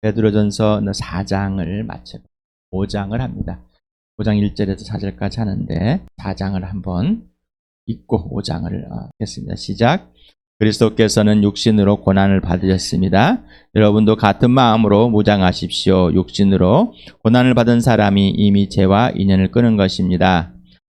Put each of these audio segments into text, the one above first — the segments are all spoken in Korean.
베드로전서 4장을 마치고 5장을 합니다. 5장 1절에서 4절까지 하는데 4장을 한번 읽고 5장을 했습니다. 시작. 그리스도께서는 육신으로 고난을 받으셨습니다. 여러분도 같은 마음으로 무장하십시오. 육신으로 고난을 받은 사람이 이미 죄와 인연을 끊은 것입니다.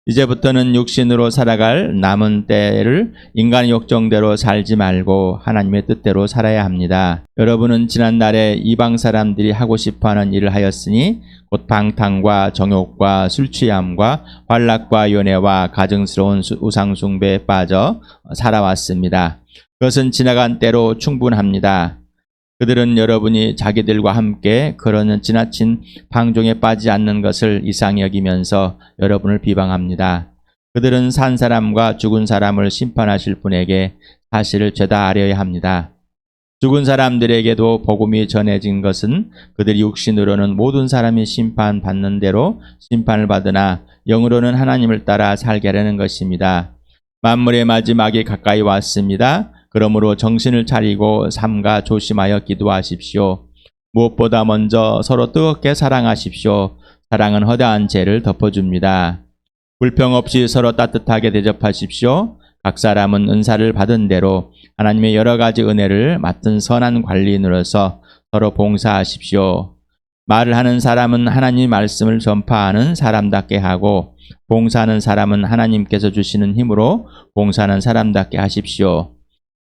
이제부터는 육신으로 살아갈 남은 때를 인간의 욕정대로 살지 말고 하나님의 뜻대로 살아야 합니다. 여러분은 지난날에 이방 사람들이 하고 싶어하는 일을 하였으니 곧 방탕과 정욕과 술취함과 환락과 연애와 가증스러운 우상 숭배에 빠져 살아왔습니다. 그것은 지나간 때로 충분합니다. 그들은 여러분이 자기들과 함께 그런 지나친 방종에 빠지지 않는 것을 이상히 여기면서 여러분을 비방합니다. 그들은 산 사람과 죽은 사람을 심판하실 분에게 사실을 죄다 아려야 합니다. 죽은 사람들에게도 복음이 전해진 것은 그들이 육신으로는 모든 사람이 심판받는 대로 심판을 받으나 영으로는 하나님을 따라 살게 하려는 것입니다. 만물의 마지막이 가까이 왔습니다. 그러므로 정신을 차리고 삼가 조심하여 기도하십시오. 무엇보다 먼저 서로 뜨겁게 사랑하십시오. 사랑은 허다한 죄를 덮어줍니다. 불평 없이 서로 따뜻하게 대접하십시오. 각 사람은 은사를 받은 대로 하나님의 여러 가지 은혜를 맡은 선한 관리인으로서 서로 봉사하십시오. 말을 하는 사람은 하나님 말씀을 전파하는 사람답게 하고 봉사하는 사람은 하나님께서 주시는 힘으로 봉사하는 사람답게 하십시오.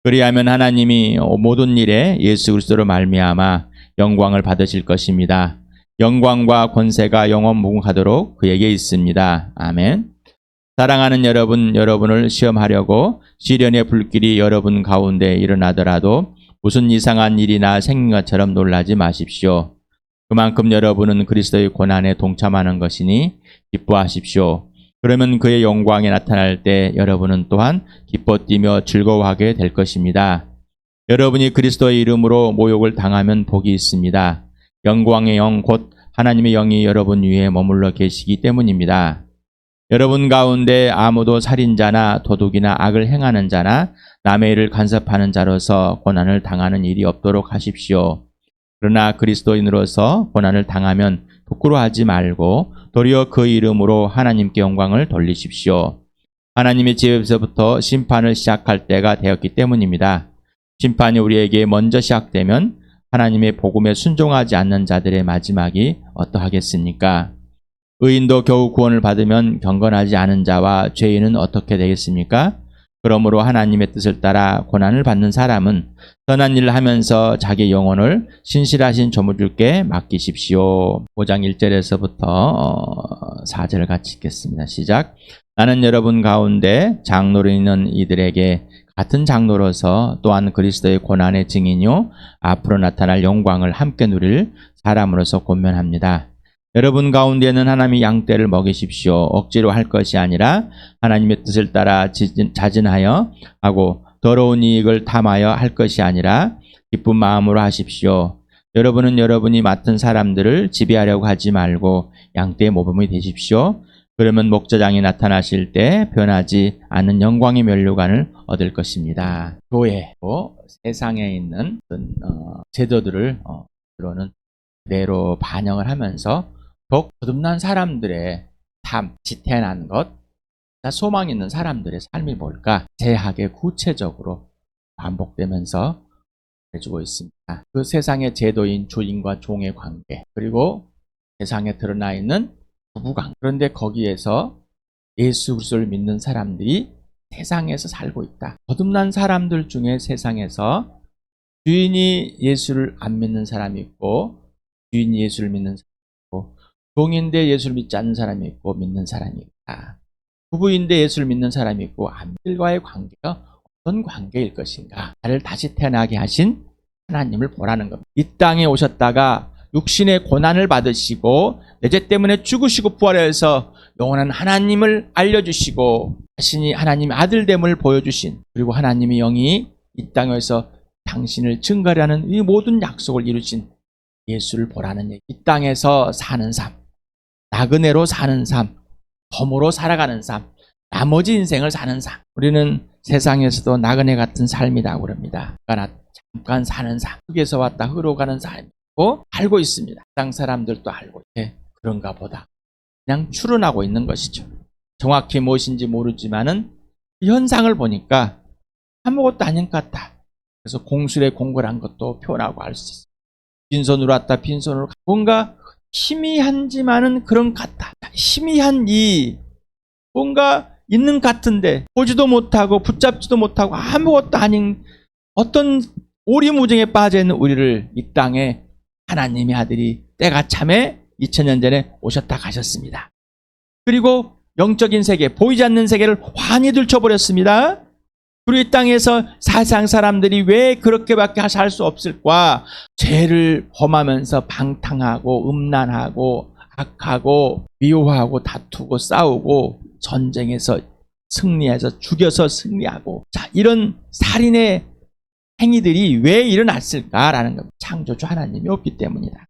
그리하면 하나님이 모든 일에 예수 그리스도로 말미암아 영광을 받으실 것입니다. 영광과 권세가 영원무궁하도록 그에게 있습니다. 아멘. 사랑하는 여러분, 여러분을 시험하려고 시련의 불길이 여러분 가운데 일어나더라도 무슨 이상한 일이나 생긴 것처럼 놀라지 마십시오. 그만큼 여러분은 그리스도의 고난에 동참하는 것이니 기뻐하십시오. 그러면 그의 영광이 나타날 때 여러분은 또한 기뻐 뛰며 즐거워하게 될 것입니다. 여러분이 그리스도의 이름으로 모욕을 당하면 복이 있습니다. 영광의 영 곧 하나님의 영이 여러분 위에 머물러 계시기 때문입니다. 여러분 가운데 아무도 살인자나 도둑이나 악을 행하는 자나 남의 일을 간섭하는 자로서 고난을 당하는 일이 없도록 하십시오. 그러나 그리스도인으로서 고난을 당하면 부끄러워하지 말고 도리어 그 이름으로 하나님께 영광을 돌리십시오. 하나님의 집에서부터 심판을 시작할 때가 되었기 때문입니다. 심판이 우리에게 먼저 시작되면 하나님의 복음에 순종하지 않는 자들의 마지막이 어떠하겠습니까? 의인도 겨우 구원을 받으면 경건하지 않은 자와 죄인은 어떻게 되겠습니까? 그러므로 하나님의 뜻을 따라 고난을 받는 사람은 선한 일을 하면서 자기 영혼을 신실하신 조물주께 맡기십시오. 5장 1절에서부터 4절을 같이 읽겠습니다. 시작. 나는 여러분 가운데 장로로 있는 이들에게 같은 장로로서 또한 그리스도의 고난의 증인이요 앞으로 나타날 영광을 함께 누릴 사람으로서 권면합니다. 여러분 가운데는 하나님의 양떼를 먹이십시오. 억지로 할 것이 아니라 하나님의 뜻을 따라 자진하여 하고 더러운 이익을 탐하여 할 것이 아니라 기쁜 마음으로 하십시오. 여러분은 여러분이 맡은 사람들을 지배하려고 하지 말고 양떼의 모범이 되십시오. 그러면 목자장이 나타나실 때 변하지 않는 영광의 면류관을 얻을 것입니다. 교회도 세상에 있는 제도들을 들어오는 그대로 반영을 하면서 더욱 거듭난 사람들의 삶, 지태난 것, 소망 있는 사람들의 삶이 뭘까? 제하게 구체적으로 반복되면서 해주고 있습니다. 그 세상의 제도인 주인과 종의 관계, 그리고 세상에 드러나 있는 부부관계. 그런데 거기에서 예수 그리스도를 믿는 사람들이 세상에서 살고 있다. 거듭난 사람들 중에 세상에서 주인이 예수를 안 믿는 사람이 있고 주인이 예수를 믿는 사람이 있고 종인데 예수를 믿지 않는 사람이 있고 믿는 사람이 있다. 부부인데 예수를 믿는 사람이 있고 아들과의 관계가 어떤 관계일 것인가? 나를 다시 태어나게 하신 하나님을 보라는 겁니다. 이 땅에 오셨다가 육신의 고난을 받으시고 내 죄 때문에 죽으시고 부활해서 영원한 하나님을 알려주시고 자신이 하나님의 아들됨을 보여주신, 그리고 하나님의 영이 이 땅에서 당신을 증거하는 이 모든 약속을 이루신 예수를 보라는 얘기. 이 땅에서 사는 삶, 나그네로 사는 삶, 덤으로 살아가는 삶, 나머지 인생을 사는 삶. 우리는 세상에서도 나그네 같은 삶이라고 그럽니다. 잠깐 사는 삶, 흙에서 왔다 흙으로 가는 삶. 알고 있습니다. 세상 사람들도 알고 그런가 보다. 그냥 추론하고 있는 것이죠. 정확히 무엇인지 모르지만은 현상을 보니까 아무것도 아닌 것 같다. 그래서 공술에 공고한 것도 표현하고 알 수 있어요. 빈손으로 왔다 빈손으로 뭔가 희미한지만은 그런 것 같다. 희미한 이 뭔가 있는 것 같은데 보지도 못하고 붙잡지도 못하고 아무것도 아닌 어떤 오리무중에 빠져있는 우리를 이 땅에 하나님의 아들이 때가 참에 2000년 전에 오셨다 가셨습니다. 그리고 영적인 세계, 보이지 않는 세계를 환히 들춰버렸습니다. 그리고 이 땅에서 세상 사람들이 왜 그렇게밖에 살 수 없을까? 죄를 범하면서 방탕하고 음란하고 악하고 미워하고 다투고 싸우고 전쟁에서 승리해서 죽여서 승리하고 자 이런 살인의 행위들이 왜 일어났을까라는 겁니다. 창조주 하나님이 없기 때문이다.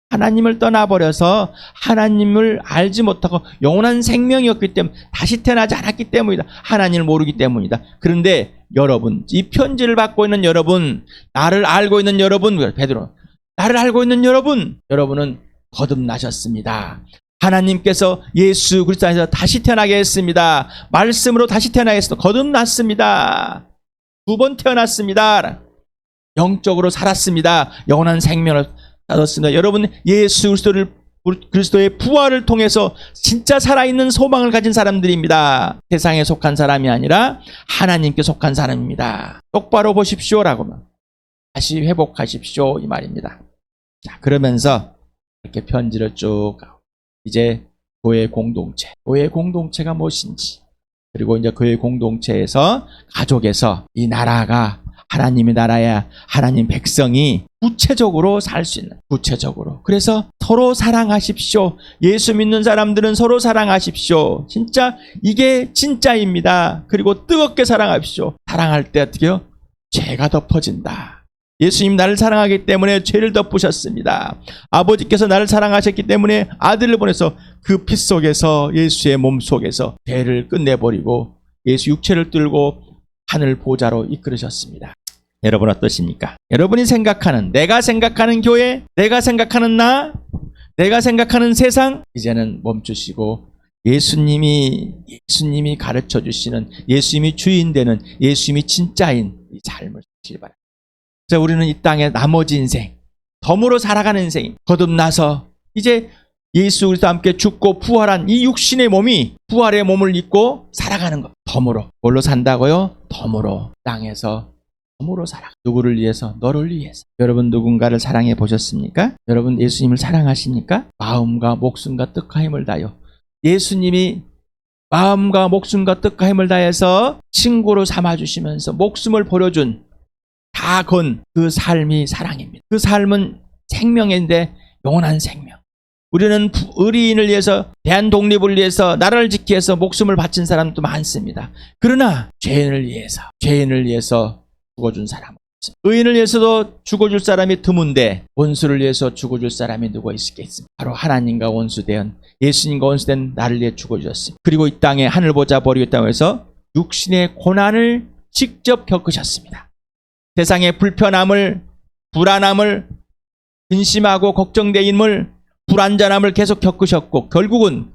하나님을 떠나버려서 하나님을 알지 못하고 영원한 생명이었기 때문에 다시 태어나지 않았기 때문이다. 하나님을 모르기 때문이다. 그런데 여러분, 이 편지를 받고 있는 여러분, 나를 알고 있는 여러분, 베드로, 나를 알고 있는 여러분은 거듭나셨습니다. 하나님께서 예수 그리스도 안에서 다시 태어나게 했습니다. 말씀으로 다시 태어나게 했습니다. 거듭났습니다. 2번 태어났습니다. 영적으로 살았습니다. 영원한 생명을 얻었습니다. 여러분 예수 그리스도의 부활을 통해서 진짜 살아있는 소망을 가진 사람들입니다. 세상에 속한 사람이 아니라 하나님께 속한 사람입니다. 똑바로 보십시오라고 다시 회복하십시오 이 말입니다. 자 그러면서 이렇게 편지를 쭉 이제 교회 공동체가 무엇인지 그리고 이제 교회 공동체에서 가족에서 이 나라가 하나님의 나라야 하나님 백성이 구체적으로 살 수 있는 구체적으로 그래서 서로 사랑하십시오. 예수 믿는 사람들은 서로 사랑하십시오. 진짜 이게 진짜입니다. 그리고 뜨겁게 사랑하십시오. 사랑할 때 어떻게요? 죄가 덮어진다. 예수님 나를 사랑하기 때문에 죄를 덮으셨습니다. 아버지께서 나를 사랑하셨기 때문에 아들을 보내서 그 피 속에서 예수의 몸 속에서 죄를 끝내버리고 예수 육체를 들고 하늘 보좌로 이끌으셨습니다. 여러분 어떠십니까? 여러분이 생각하는 내가 생각하는 교회, 내가 생각하는 나, 내가 생각하는 세상 이제는 멈추시고 예수님이 가르쳐 주시는 예수님이 주인 되는 예수님이 진짜인 이 삶을 사시기 바랍니다. 그래서 우리는 이 땅의 나머지 인생, 덤으로 살아가는 인생, 거듭나서 이제 예수 그리스도와 함께 죽고 부활한 이 육신의 몸이 부활의 몸을 입고 살아가는 것. 덤으로. 뭘로 산다고요? 덤으로. 땅에서 덤으로 살아. 누구를 위해서? 너를 위해서. 여러분 누군가를 사랑해 보셨습니까? 여러분 예수님을 사랑하십니까? 마음과 목숨과 뜻과 힘을 다하여 예수님이 마음과 목숨과 뜻과 힘을 다해서 친구로 삼아주시면서 목숨을 버려준 다 건 그 삶이 사랑입니다. 그 삶은 생명인데 영원한 생명. 우리는 의리인을 위해서 대한 독립을 위해서 나라를 지키기 위해서 목숨을 바친 사람도 많습니다. 그러나 죄인을 위해서 죽어준 사람은 없습니다. 의인을 위해서도 죽어줄 사람이 드문데 원수를 위해서 죽어줄 사람이 누가 있겠습니까? 바로 하나님과 원수된 예수님과 원수된 나를 위해 죽어주셨습니다. 그리고 이 땅에 하늘 보좌 버리겠다고 해서 육신의 고난을 직접 겪으셨습니다. 세상의 불편함을 불안함을 근심하고 걱정됨을 불안전함을 계속 겪으셨고 결국은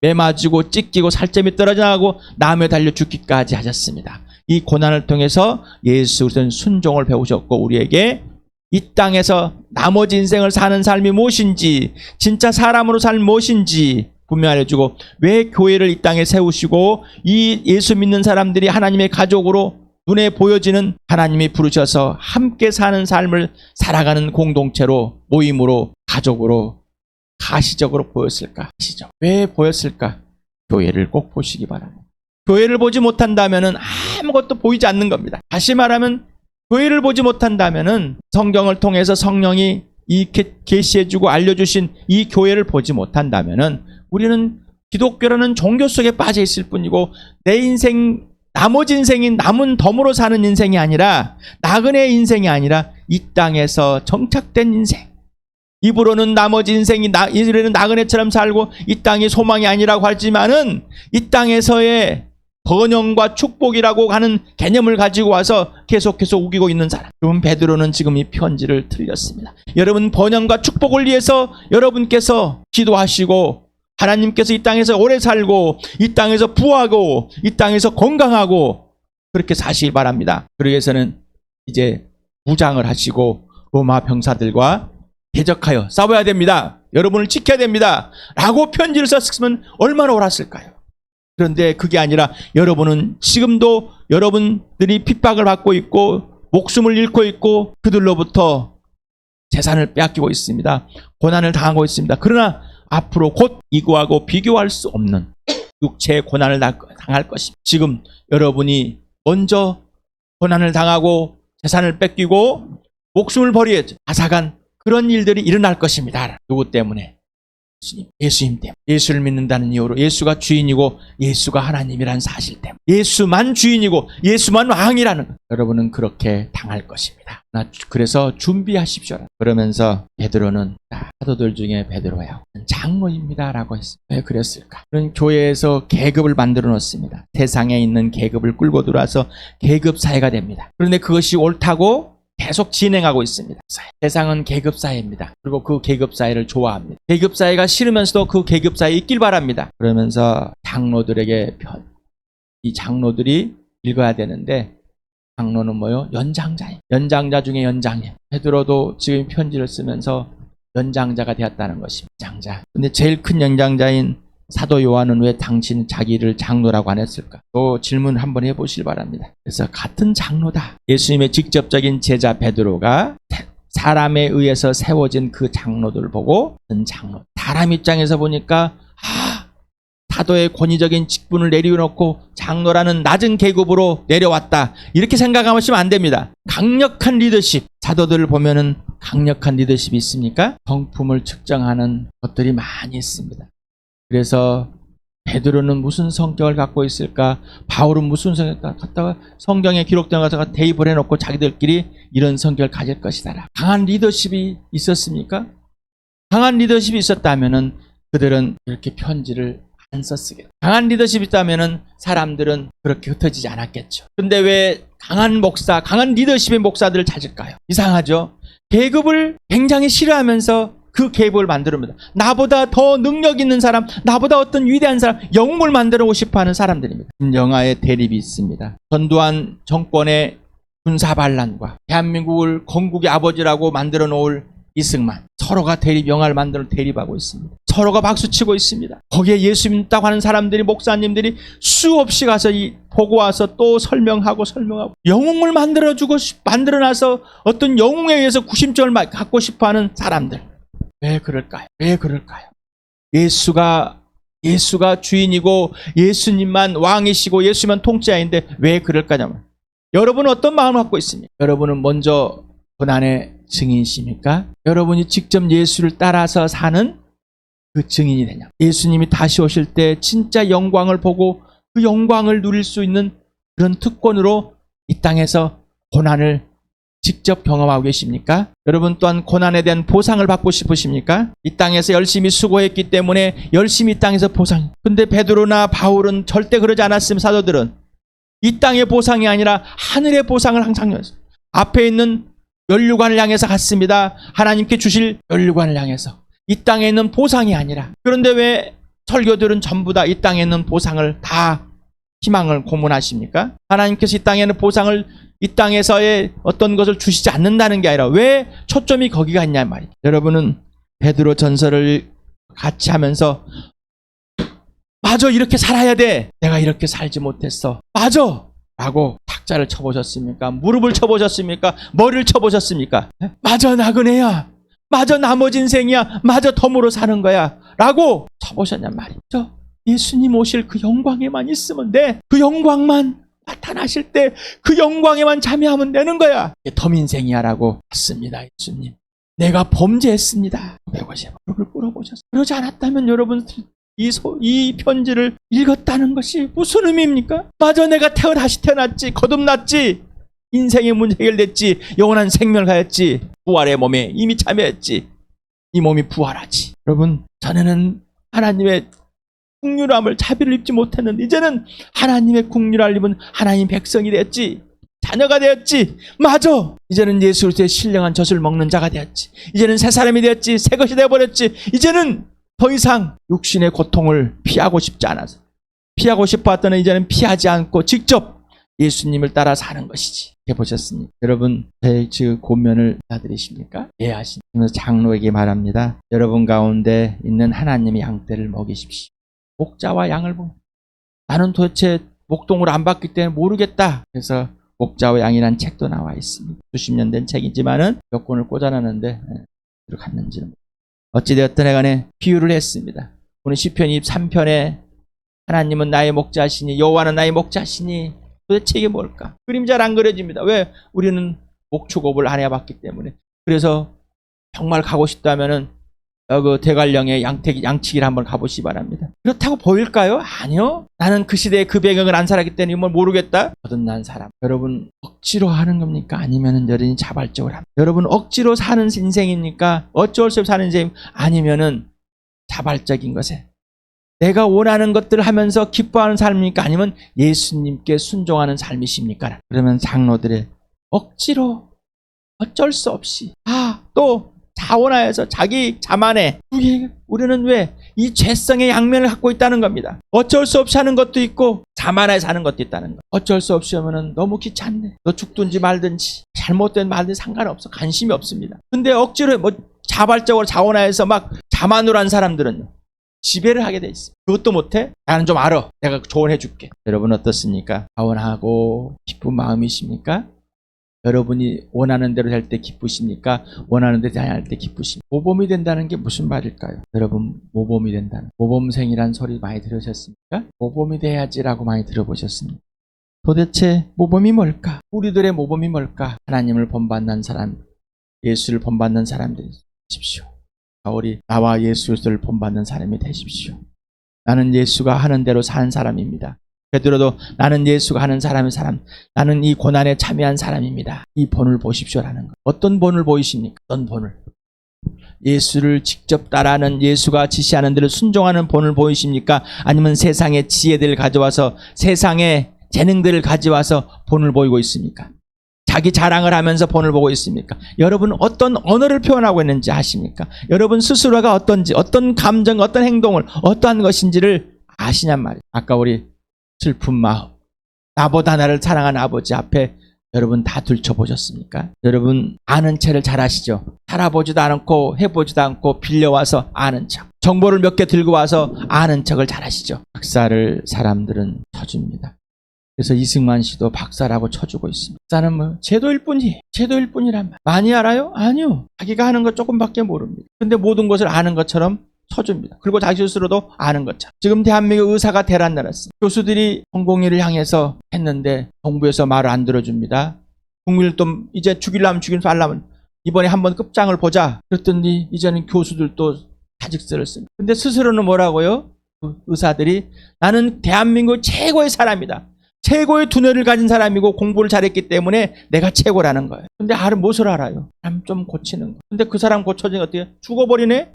매 맞고 찢기고 살점이 떨어져 나가고 나무에 달려 죽기까지 하셨습니다. 이 고난을 통해서 예수 그리스도는 순종을 배우셨고 우리에게 이 땅에서 나머지 인생을 사는 삶이 무엇인지 진짜 사람으로 살 무엇인지 분명히 알려주고 왜 교회를 이 땅에 세우시고 이 예수 믿는 사람들이 하나님의 가족으로 눈에 보여지는 하나님이 부르셔서 함께 사는 삶을 살아가는 공동체로 모임으로 가족으로 가시적으로 보였을까? 왜 보였을까? 교회를 꼭 보시기 바랍니다. 교회를 보지 못한다면 아무것도 보이지 않는 겁니다. 다시 말하면 교회를 보지 못한다면 성경을 통해서 성령이 계시해주고 알려주신 이 교회를 보지 못한다면 우리는 기독교라는 종교 속에 빠져 있을 뿐이고 내 인생 나머지 인생인 남은 덤으로 사는 인생이 아니라 나그네 인생이 아니라 이 땅에서 정착된 인생. 입으로는 나머지 인생이 이제는 나그네처럼 살고 이 땅이 소망이 아니라고 하지만은 이 땅에서의 번영과 축복이라고 하는 개념을 가지고 와서 계속해서 우기고 있는 사람. 그럼 베드로는 지금 이 편지를 틀렸습니다. 여러분 번영과 축복을 위해서 여러분께서 기도하시고 하나님께서 이 땅에서 오래 살고 이 땅에서 부하고 이 땅에서 건강하고 그렇게 사시기 바랍니다. 그러기 위해서는 이제 무장을 하시고 로마 병사들과 대적하여 싸워야 됩니다. 여러분을 지켜야 됩니다. 라고 편지를 썼으면 얼마나 옳았을까요? 그런데 그게 아니라 여러분은 지금도 여러분들이 핍박을 받고 있고 목숨을 잃고 있고 그들로부터 재산을 빼앗기고 있습니다. 고난을 당하고 있습니다. 그러나 앞으로 곧 이거하고 비교할 수 없는 육체의 고난을 당할 것입니다. 지금 여러분이 먼저 고난을 당하고 재산을 뺏기고 목숨을 버려야죠. 앗아간 그런 일들이 일어날 것입니다. 누구 때문에? 예수님 때문에. 예수를 믿는다는 이유로 예수가 주인이고 예수가 하나님이라는 사실 때문에 예수만 주인이고 예수만 왕이라는 것. 여러분은 그렇게 당할 것입니다. 그래서 준비하십시오. 그러면서 베드로는 사도들 중에 베드로예요. 장로입니다 라고 했습니다. 왜 그랬을까? 그런 교회에서 계급을 만들어 놓습니다. 세상에 있는 계급을 끌고 들어와서 계급 사회가 됩니다. 그런데 그것이 옳다고 계속 진행하고 있습니다. 세상은 계급사회입니다. 그리고 그 계급사회를 좋아합니다. 계급사회가 싫으면서도 그 계급사회에 있길 바랍니다. 그러면서 장로들에게 이 장로들이 읽어야 되는데 장로는 뭐요? 연장자예요. 연장자 중에 연장님. 베드로도 지금 편지를 쓰면서 연장자가 되었다는 것입니다. 연장자. 근데 제일 큰 연장자인 사도 요한은 왜 당신 자기를 장로라고 안 했을까? 또 질문 한번 해보시기 바랍니다. 그래서 같은 장로다. 예수님의 직접적인 제자 베드로가 사람에 의해서 세워진 그 장로들을 보고 장로. 사람 입장에서 보니까 사도의 권위적인 직분을 내려놓고 장로라는 낮은 계급으로 내려왔다. 이렇게 생각하시면 안 됩니다. 강력한 리더십. 사도들을 보면은 강력한 리더십이 있습니까? 성품을 측정하는 것들이 많이 있습니다. 그래서 베드로는 무슨 성격을 갖고 있을까? 바울은 무슨 성격을 갖다가 성경에 기록된 것을 대입을 해놓고 자기들끼리 이런 성격을 가질 것이다. 강한 리더십이 있었습니까? 강한 리더십이 있었다면은 그들은 이렇게 편지를 안 썼으겠죠. 강한 리더십이 있다면은 사람들은 그렇게 흩어지지 않았겠죠. 근데 왜 강한 목사, 강한 리더십의 목사들을 찾을까요? 이상하죠? 계급을 굉장히 싫어하면서 그 계급을 만들어냅니다. 나보다 더 능력 있는 사람, 나보다 어떤 위대한 사람, 영웅을 만들고 싶어하는 사람들입니다. 김정아의 대립이 있습니다. 전두환 정권의 군사반란과 대한민국을 건국의 아버지라고 만들어 놓을 이승만. 서로가 영화를 만들어 대립하고 있습니다. 서로가 박수치고 있습니다. 거기에 예수 믿다고 하는 사람들이, 목사님들이 수없이 가서 보고 와서 또 설명하고 영웅을 만들어놔서 어떤 영웅에 의해서 구심점을 갖고 싶어하는 사람들. 왜 그럴까요? 왜 그럴까요? 예수가 주인이고 예수님만 왕이시고 예수만 통치자인데 왜 그럴까냐면 여러분은 어떤 마음을 갖고 있습니까? 여러분은 먼저 고난의 증인이십니까? 여러분이 직접 예수를 따라서 사는 그 증인이 되냐? 예수님이 다시 오실 때 진짜 영광을 보고 그 영광을 누릴 수 있는 그런 특권으로 이 땅에서 고난을 직접 경험하고 계십니까? 여러분 또한 고난에 대한 보상을 받고 싶으십니까? 이 땅에서 열심히 수고했기 때문에 열심히 이 땅에서 보상. 근데 베드로나 바울은 절대 그러지 않았으면 사도들은 이 땅의 보상이 아니라 하늘의 보상을 항상 했어요. 앞에 있는 면류관을 향해서 갔습니다. 하나님께 주실 면류관을 향해서. 이 땅에 있는 보상이 아니라. 그런데 왜 설교들은 전부 다 이 땅에 있는 보상을 다 희망을 고문하십니까? 하나님께서 이 땅에는 보상을 이 땅에서의 어떤 것을 주시지 않는다는 게 아니라 왜 초점이 거기가 있냐 말이에요. 여러분은 베드로 전설을 같이 하면서 맞아, 이렇게 살아야 돼. 내가 이렇게 살지 못했어. 맞아! 라고 탁자를 쳐보셨습니까? 무릎을 쳐보셨습니까? 머리를 쳐보셨습니까? 맞아, 나그네야. 맞아, 나머지 인생이야. 맞아, 덤으로 사는 거야. 라고 쳐보셨냔 말이죠. 예수님 오실 그 영광에만 있으면 돼. 그 영광만 나타나실 때 그 영광에만 참여하면 되는 거야. 덤 인생이야 라고 했습니다. 예수님, 내가 범죄했습니다. 150억을 끌어보셨어요. 그러지 않았다면 여러분 이 편지를 읽었다는 것이 무슨 의미입니까? 맞아, 내가 다시 태어났지. 거듭났지. 인생의 문제 해결됐지. 영원한 생명을 가졌지. 부활의 몸에 이미 참여했지. 이 몸이 부활하지. 여러분, 전에는 하나님의 국률함을 자비를 입지 못했는데 이제는 하나님의 국률을 입은 하나님 백성이 되었지. 자녀가 되었지. 맞아. 이제는 예수 그리스도의 신령한 젖을 먹는 자가 되었지. 이제는 새 사람이 되었지. 새 것이 되어버렸지. 이제는 더 이상 육신의 고통을 피하고 싶지 않아서 피하고 싶었던 이제는 피하지 않고 직접 예수님을 따라 사는 것이지. 해보셨습니까? 여러분 제 고면을 받아들이십니까? 이해하시면서 장로에게 말합니다. 여러분 가운데 있는 하나님의 양떼를 먹이십시오. 목자와 양을 보면 나는 도대체 목동을 안 봤기 때문에 모르겠다. 그래서 목자와 양이라는 책도 나와 있습니다. 수십 년 된 책이지만은 몇 권을 꽂아놨는데 들어갔는지는 어찌되었든 간에 비유를 했습니다. 오늘 시편 23편에 하나님은 나의 목자시니 여호와는 나의 목자시니 도대체 이게 뭘까? 그림자를 안 그려집니다. 왜? 우리는 목축업을 안 해봤기 때문에. 그래서 정말 가고 싶다면은 그 대관령의 양치기를 한번 가보시기 바랍니다. 그렇다고 보일까요? 아니요. 나는 그 시대에 그 배경을 안 살았기 때문에 뭘 모르겠다. 거듭난 사람. 여러분 억지로 하는 겁니까? 아니면은 여러분이 자발적으로 합니까? 여러분 억지로 사는 인생입니까? 어쩔 수 없이 사는 인생 아니면은 자발적인 것에 내가 원하는 것들을 하면서 기뻐하는 삶입니까? 아니면 예수님께 순종하는 삶이십니까? 그러면 장로들의 억지로 어쩔 수 없이 또 자원하여서 자기 자만에 우리는 왜 이 죄성의 양면을 갖고 있다는 겁니다. 어쩔 수 없이 하는 것도 있고 자만해서 하는 것도 있다는 거. 어쩔 수 없이 하면은 너무 귀찮네. 너 죽든지 말든지 잘못된 말든지 상관없어. 관심이 없습니다. 근데 억지로 자발적으로 자원하여서 막 자만으로 한 사람들은요. 지배를 하게 돼 있어. 그것도 못해? 나는 좀 알아. 내가 조언해 줄게. 여러분 어떻습니까? 자원하고 기쁜 마음이십니까? 여러분이 원하는 대로 될 때 기쁘십니까? 원하는 대로 할 때 기쁘십니까? 모범이 된다는 게 무슨 말일까요? 여러분 모범이 된다는 모범생이란 소리 많이 들으셨습니까? 모범이 돼야지라고 많이 들어보셨습니까? 도대체 모범이 뭘까? 우리들의 모범이 뭘까? 하나님을 본받는 사람, 예수를 본받는 사람들이 되십시오. 우리 나와 예수를 본받는 사람이 되십시오. 나는 예수가 하는 대로 사는 사람입니다. 베드로도 나는 예수가 하는 사람의 사람, 나는 이 고난에 참여한 사람입니다. 이 본을 보십시오라는 것. 어떤 본을 보이십니까? 어떤 본을? 예수를 직접 따라하는 예수가 지시하는 대로 순종하는 본을 보이십니까? 아니면 세상의 지혜들을 가져와서 세상의 재능들을 가져와서 본을 보이고 있습니까? 자기 자랑을 하면서 본을 보고 있습니까? 여러분 어떤 언어를 표현하고 있는지 아십니까? 여러분 스스로가 어떤지, 어떤 감정, 어떤 행동을, 어떠한 것인지를 아시냔 말이에요. 아까 우리 슬픈 마음, 나보다 나를 사랑하는 아버지 앞에 여러분 다 들춰보셨습니까? 여러분 아는 채를 잘 아시죠? 살아보지도 않고 해보지도 않고 빌려와서 아는 척, 정보를 몇 개 들고 와서 아는 척을 잘 하시죠? 박사를 사람들은 쳐줍니다. 그래서 이승만 씨도 박사라고 쳐주고 있습니다. 박사는 제도일 뿐이란 말. 많이 알아요? 아니요. 자기가 하는 것 조금밖에 모릅니다. 근데 모든 것을 아는 것처럼 쳐줍니다. 그리고 자기 스스로도 아는 것처럼. 지금 대한민국 의사가 대란 나랐습니다. 교수들이 공공의를 향해서 했는데 정부에서 말을 안 들어줍니다. 국민을 또 이제 죽이려면 살라면 이번에 한번 끝장을 보자. 그랬더니 이제는 교수들도 사직서를 씁니다. 근데 스스로는 뭐라고요? 의사들이 나는 대한민국 최고의 사람이다. 최고의 두뇌를 가진 사람이고 공부를 잘했기 때문에 내가 최고라는 거예요. 근데 무엇을 알아요? 사람 좀 고치는 거. 근데 그 사람 고쳐진 어떻게? 죽어버리네?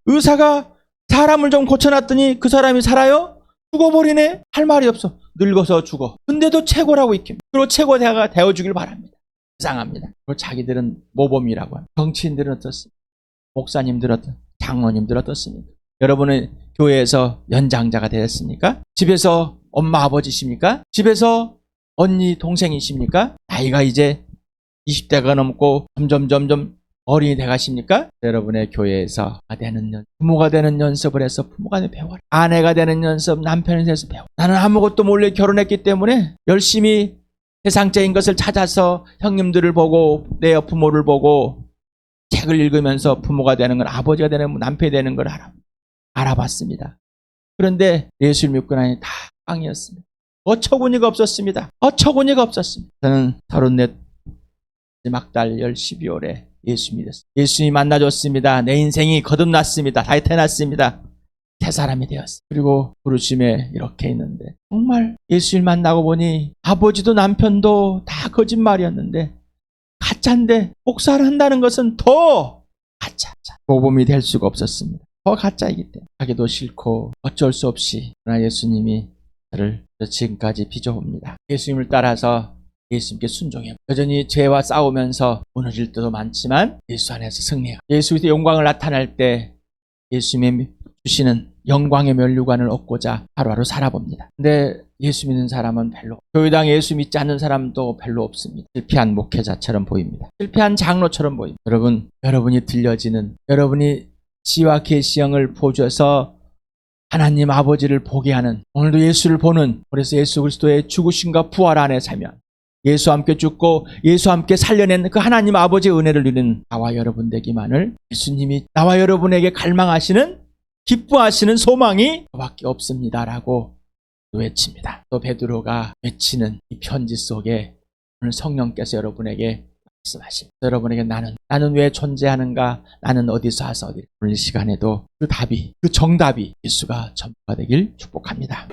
의사가 사람을 좀 고쳐놨더니 그 사람이 살아요? 죽어버리네? 할 말이 없어. 늙어서 죽어. 근데도 최고라고 익힙니다. 그리고 최고대가 되어주길 바랍니다. 이상합니다. 그리고 자기들은 모범이라고 합니다. 정치인들은 어떻습니까? 목사님들 장로님들 어떻습니까? 여러분은 교회에서 연장자가 되었습니까? 집에서 엄마 아버지십니까? 집에서 언니 동생이십니까? 나이가 이제 20대가 넘고 점점 어린이 돼가십니까? 여러분의 교회에서 부모가 되는 연습을 해서 부모가 배워라. 아내가 되는 연습 남편이 돼서 배워. 나는 아무것도 몰래 결혼했기 때문에 열심히 세상적인 것을 찾아서 형님들을 보고 내 부모를 보고 책을 읽으면서 부모가 되는 건 아버지가 되는 남편이 되는 걸 알아봤습니다. 그런데 예수를 믿고 나니 다 빵이었습니다. 어처구니가 없었습니다. 저는 34 막달 12월에 예수 믿었습니다. 예수님이 만나줬습니다. 내 인생이 거듭났습니다. 다 태어났습니다. 새 사람이 되었어요. 그리고 부르심에 이렇게 있는데 정말 예수를 만나고 보니 아버지도 남편도 다 거짓말이었는데 가짜인데 목사를 한다는 것은 더 가짜. 모범이 될 수가 없었습니다. 더 가짜이기 때문에 하기도 싫고 어쩔 수 없이, 그러나 예수님이 저를 지금까지 빚어옵니다. 예수님을 따라서 예수님께 순종해요. 여전히 죄와 싸우면서 무너질 때도 많지만 예수 안에서 승리해요. 예수의 영광을 나타낼 때 예수님이 주시는 영광의 면류관을 얻고자 하루하루 살아봅니다. 근데 예수 믿는 사람은 별로, 교회당 예수 믿지 않는 사람도 별로 없습니다. 실패한 목회자처럼 보입니다. 실패한 장로처럼 보입니다. 여러분, 여러분이 들려지는, 여러분이 지와 계시형을 보셔서 하나님 아버지를 보게 하는, 오늘도 예수를 보는, 그래서 예수 그리스도의 죽으심과 부활 안에 살면 예수와 함께 죽고 예수와 함께 살려낸 그 하나님 아버지의 은혜를 누리는 나와 여러분 되기만을 예수님이 나와 여러분에게 갈망하시는, 기뻐하시는 소망이 그밖에 없습니다라고 외칩니다. 또 베드로가 외치는 이 편지 속에 오늘 성령께서 여러분에게 말씀하십니다. 여러분에게 나는 왜 존재하는가, 나는 어디서 와서 어디, 오늘 이 시간에도 그 답이, 그 정답이 예수가 전부가 되길 축복합니다.